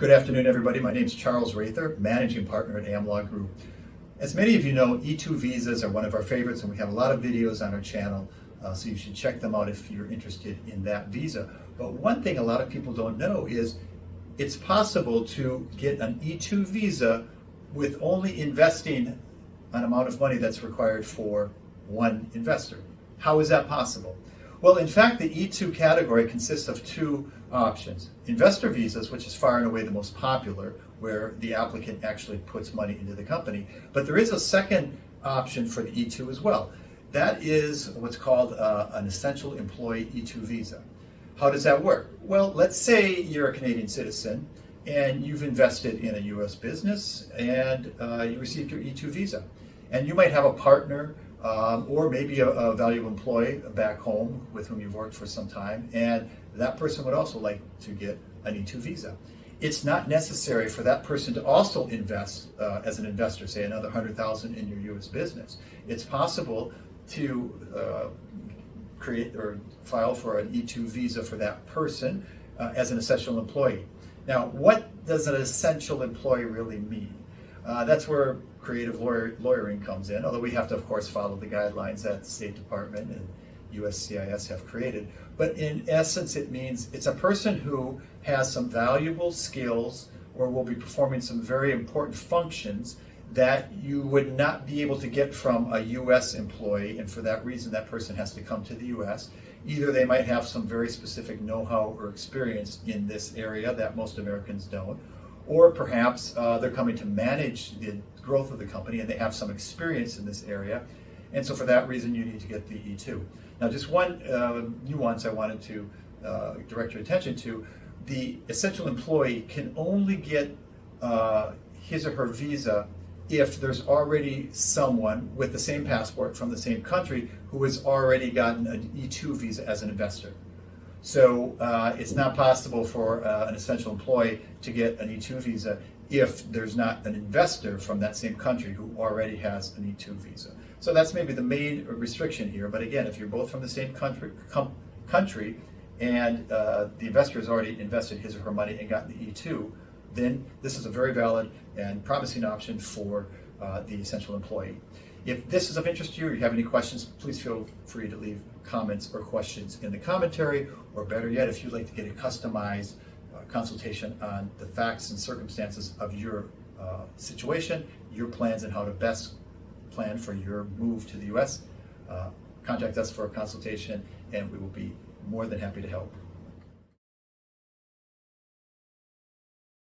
Good afternoon, everybody. My name is Charles Rather, Managing Partner at AmLaw Group. As many of you know, E2 visas are one of our favorites, and we have a lot of videos on our channel, so you should check them out if you're interested in that visa. But one thing a lot of people don't know is it's possible to get an E2 visa with only investing an amount of money that's required for one investor. How is that possible? Well, in fact, the E2 category consists of two options. Investor visas, which is far and away the most popular, where the applicant actually puts money into the company. But there is a second option for the E2 as well. That is what's called an essential employee E2 visa. How does that work? Well, let's say you're a Canadian citizen and you've invested in a US business and you received your E2 visa. And you might have a partner or maybe a valuable employee back home with whom you've worked for some time, and that person would also like to get an E2 visa. It's not necessary for that person to also invest as an investor, say another $100,000 in your US business. It's possible to create or file for an E2 visa for that person as an essential employee. Now, what does an essential employee really mean? That's where creative lawyering comes in, although we have to, of course, follow the guidelines that the State Department and USCIS have created. But in essence, it means it's a person who has some valuable skills or will be performing some very important functions that you would not be able to get from a US employee, and for that reason, that person has to come to the US. Either they might have some very specific know-how or experience in this area that most Americans don't, or perhaps they're coming to manage the growth of the company and they have some experience in this area. And so for that reason, you need to get the E2. Now, just one nuance I wanted to direct your attention to: the essential employee can only get his or her visa if there's already someone with the same passport from the same country who has already gotten an E2 visa as an investor. So it's not possible for an essential employee to get an E2 visa if there's not an investor from that same country who already has an E2 visa. So that's maybe the main restriction here. But again, if you're both from the same country and the investor has already invested his or her money and gotten the E2, then this is a very valid and promising option for the essential employee. If this is of interest to you or you have any questions, please feel free to leave comments or questions in the commentary, or better yet, if you'd like to get a customized consultation on the facts and circumstances of your situation, your plans, and how to best plan for your move to the US, contact us for a consultation and we will be more than happy to help.